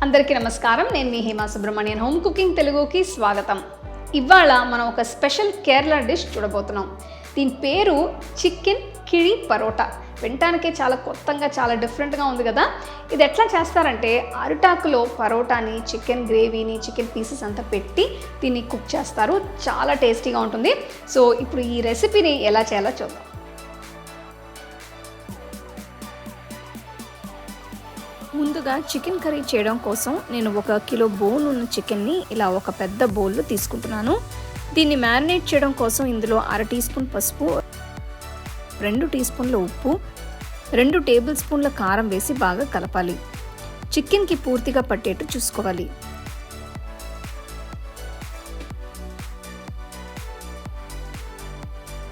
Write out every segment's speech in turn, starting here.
అందరికీ నమస్కారం. నేను మీ హేమా సుబ్రహ్మణ్యన్. హోమ్ కుకింగ్ తెలుగుకి స్వాగతం. ఇవాళ మనం ఒక స్పెషల్ కేరళ డిష్ చూడబోతున్నాం. దీని పేరు చికెన్ కిళి పరోటా. వినటానికే చాలా కొత్తగా, చాలా డిఫరెంట్గా ఉంది కదా. ఇది ఎట్లా చేస్తారంటే, అరిటాకులో పరోటాని, చికెన్ గ్రేవీని, చికెన్ పీసెస్ అంతా పెట్టి దీన్ని కుక్ చేస్తారు. చాలా టేస్టీగా ఉంటుంది. సో ఇప్పుడు ఈ రెసిపీని ఎలా చేయాలో చూద్దాం. ముందుగా చికెన్ కర్రీ చేయడం కోసం నేను 1 కిలో బోన్ ఉన్న చికెన్ని ఇలా ఒక పెద్ద బౌల్లో తీసుకుంటున్నాను. దీన్ని మ్యారినేట్ చేయడం కోసం ఇందులో 1/2 టీ స్పూన్ పసుపు, 2 టీ స్పూన్ల ఉప్పు, 2 టేబుల్ స్పూన్ల కారం వేసి బాగా కలపాలి. చికెన్కి పూర్తిగా పట్టేట్టు చూసుకోవాలి.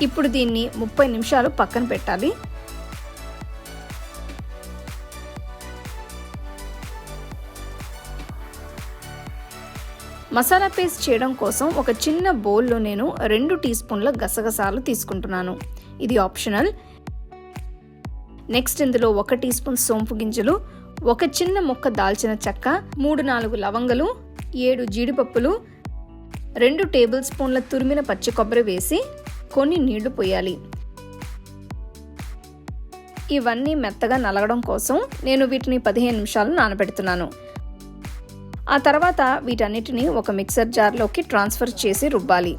ఇప్పుడు దీన్ని 30 నిమిషాలు పక్కన పెట్టాలి. మసాలా పేస్ట్ చేయడం కోసం ఒక చిన్న బౌల్లో నేను 2 టీ స్పూన్ల గసగసాలు తీసుకుంటున్నాను. ఇది ఆప్షనల్. నెక్స్ట్ ఇందులో 1 టీ స్పూన్ సోంపు గింజలు, 1 చిన్న ముక్క దాల్చిన చెక్క, 3-4 లవంగలు, 7 జీడిపప్పులు, 2 టేబుల్ స్పూన్ల తురిమిన పచ్చి కొబ్బరి వేసి కొన్ని నీళ్లు పోయాలి. ఇవన్నీ మెత్తగా నలగడం కోసం నేను వీటిని 15 నిమిషాలు నానబెడుతున్నాను. ఆ తర్వాత వీటన్నిటిని ఒక మిక్సర్ జార్లోకి ట్రాన్స్ఫర్ చేసి రుబ్బాలి.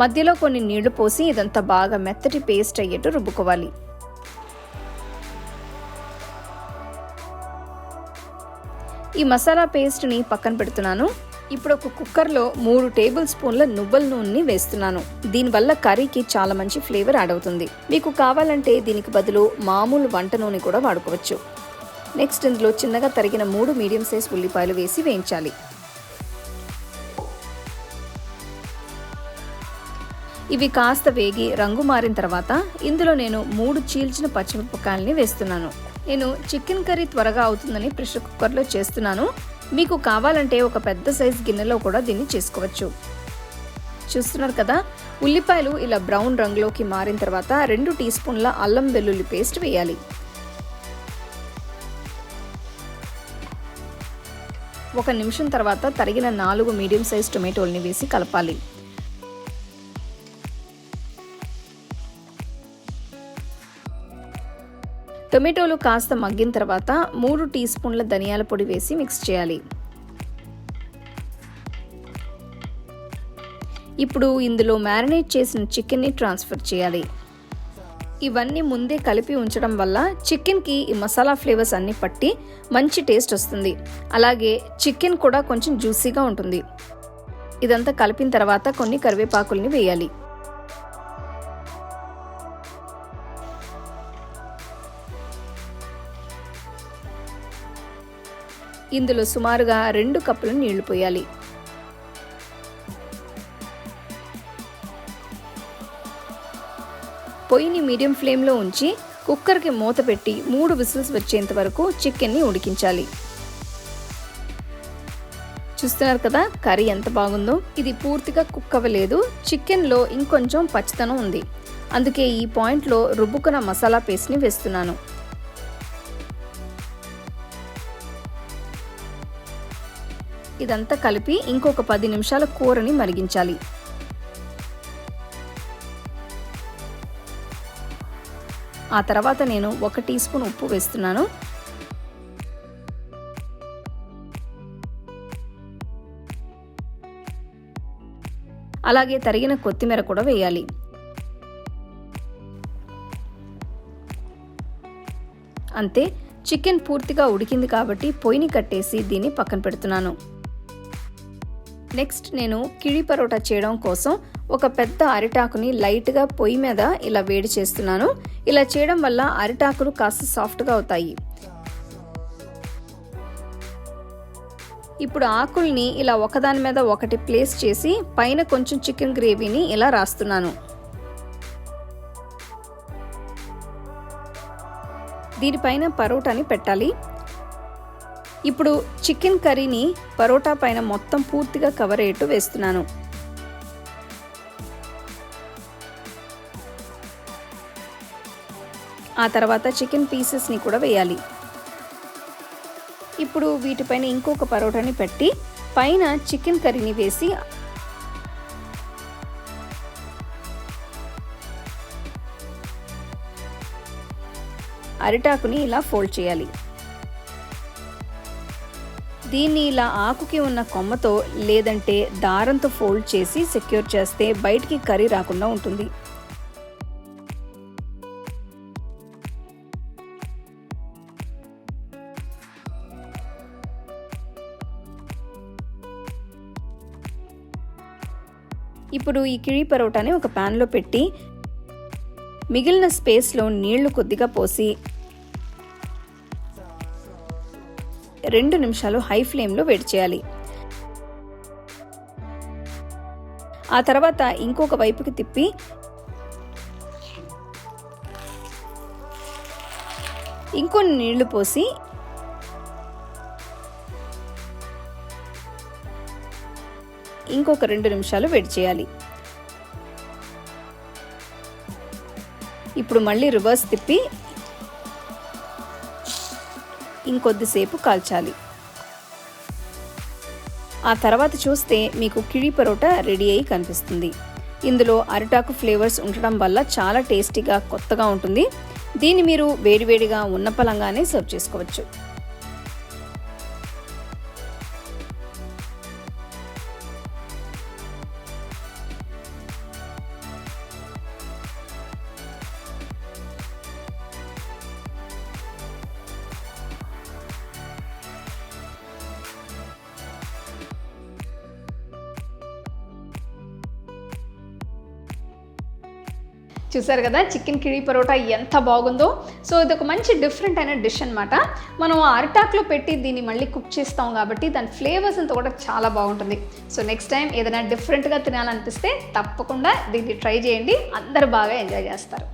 మధ్యలో కొన్ని నీళ్లు పోసి ఇదంతా బాగా మెత్తటి పేస్ట్ అయ్యేట్టు రుబ్బుకోవాలి. ఈ మసాలా పేస్ట్ని పక్కన పెడుతున్నాను. ఇప్పుడు ఒక కుక్కర్లో 3 టేబుల్ స్పూన్ల నువ్వుల నూనెని వేస్తున్నాను. దీనివల్ల కర్రీకి చాలా మంచి ఫ్లేవర్ యాడ్ అవుతుంది. మీకు కావాలంటే దీనికి బదులు మామూలు వంట నూనె కూడా వాడుకోవచ్చు. నెక్స్ట్ ఇందులో చిన్నగా తరిగిన 3 మీడియం సైజ్ ఉల్లిపాయలు వేసి వేయించాలి. ఇవి కాస్త వేగి రంగు మారిన తర్వాత ఇందులో నేను 3 చీల్చిన పచ్చిమిరపకాయలని వేస్తున్నాను. నేను చికెన్ కర్రీ త్వరగా అవుతుందని ప్రెషర్ కుక్కర్లో చేస్తున్నాను. మీకు కావాలంటే ఒక పెద్ద సైజ్ గిన్నెలో కూడా దీన్ని చేసుకోవచ్చు. చూస్తున్నారు కదా, ఉల్లిపాయలు ఇలా బ్రౌన్ రంగులోకి మారిన తర్వాత 2 టీ స్పూన్ల అల్లం వెల్లుల్లి పేస్ట్ వేయాలి. 1 నిమిషం తర్వాత తరిగిన 4 మీడియం సైజ్ టొమాటోల్ని వేసి కలపాలి. టొమాటోలు కాస్త మగ్గిన తర్వాత 3 టీ స్పూన్ల ధనియాల పొడి వేసి మిక్స్ చేయాలి. ఇప్పుడు ఇందులో మ్యారినేట్ చేసిన చికెన్ని ట్రాన్స్ఫర్ చేయాలి. ఇవన్నీ ముందే కలిపి ఉంచడం వల్ల చికెన్కి ఈ మసాలా ఫ్లేవర్స్ అన్నీ పట్టి మంచి టేస్ట్ వస్తుంది. అలాగే చికెన్ కూడా కొంచెం జ్యూసీగా ఉంటుంది. ఇదంతా కలిపిన తర్వాత కొన్ని కరివేపాకుల్ని వేయాలి. ఇందులో సుమారుగా 2 కప్పుల నీళ్లు పోయాలి. పొయ్యిని మీడియం ఫ్లేమ్లో ఉంచి కుక్కర్కి మూత పెట్టి 3 విజిల్స్ వచ్చేంత వరకు చికెన్ని ఉడికించాలి. చూస్తున్నారు కదా కర్రీ ఎంత బాగుందో. ఇది పూర్తిగా కుక్ అవ్వలేదు. చికెన్లో ఇంకొంచెం పచ్చితనం ఉంది. అందుకే ఈ పాయింట్లో రుబ్బుకున్న మసాలా పేస్ట్ని వేస్తున్నాను. ఇదంతా కలిపి ఇంకొక 10 నిమిషాల కూరని మరిగించాలి. ఆ తర్వాత నేను 1 టీ స్పూన్ ఉప్పు వేస్తున్నాను. అలాగే తరిగిన కొత్తిమీర కూడా వేయాలి. అంతే, చికెన్ పూర్తిగా ఉడికింది కాబట్టి పొయ్యిని కట్టేసి దీన్ని పక్కన పెడుతున్నాను. నెక్స్ట్ నేను కిళి పరోటా చేయడం కోసం ఒక పెద్ద అరిటాకుని లైట్గా పొయ్యి మీద ఇలా వేడి చేస్తున్నాను. ఇలా చేయడం వల్ల అరిటాకులు కాస్త సాఫ్ట్గా అవుతాయి. ఇప్పుడు ఆకుల్ని ఇలా ఒకదాని మీద ఒకటి ప్లేస్ చేసి పైన కొంచెం చికెన్ గ్రేవీని ఇలా రాస్తున్నాను. దీనిపైన పరోటాని పెట్టాలి. ఇప్పుడు చికెన్ కర్రీని పరోటా పైన మొత్తం పూర్తిగా కవర్ అయ్యేట్టు వేస్తున్నాను. ఆ తర్వాత చికెన్ పీసెస్ని కూడా వేయాలి. ఇప్పుడు వీటిపైన ఇంకొక పరోటాని పెట్టి పైన చికెన్ కర్రీని వేసి అరిటాకుని ఇలా ఫోల్డ్ చేయాలి. దీన్ని ఇలా ఆకుకి ఉన్న కొమ్మతో లేదంటే దారంతో ఫోల్డ్ చేసి సెక్యూర్ చేస్తే బయటికి కర్రీ రాకుండా ఉంటుంది. ఇప్పుడు ఈ కిళి పరోటాని ఒక ప్యాన్లో పెట్టి మిగిలిన స్పేస్లో నీళ్లు కొద్దిగా పోసి 2 నిమిషాలు హై ఫ్లేమ్లో వేడి చేయాలి. ఆ తర్వాత ఇంకొక వైపుకి తిప్పి ఇంకొన్ని నీళ్లు పోసి ఇంకొక 2 నిమిషాలు వేడి చేయాలి. ఇప్పుడు మళ్ళీ రివర్స్ తిప్పి ఇంకొద్దిసేపు కాల్చాలి. ఆ తర్వాత చూస్తే మీకు కిళి పరోటా రెడీ అయి కనిపిస్తుంది. ఇందులో అరిటాకు ఫ్లేవర్స్ ఉండడం వల్ల చాలా టేస్టీగా కొత్తగా ఉంటుంది. దీన్ని మీరు వేడివేడిగా ఉన్న పలంగానే సర్వ్ చేసుకోవచ్చు. చూసారు కదా చికెన్ కిళి పరోటా ఎంత బాగుందో. సో ఇది ఒక మంచి డిఫరెంట్ అయిన డిష్ అనమాట. మనం అరిటాకులో పెట్టి దీన్ని మళ్ళీ కుక్ చేస్తాం కాబట్టి దాని ఫ్లేవర్స్ అంతా కూడా చాలా బాగుంటుంది. సో నెక్స్ట్ టైం ఏదైనా డిఫరెంట్గా తినాలనిపిస్తే తప్పకుండా దీన్ని ట్రై చేయండి. అందరూ బాగా ఎంజాయ్ చేస్తారు.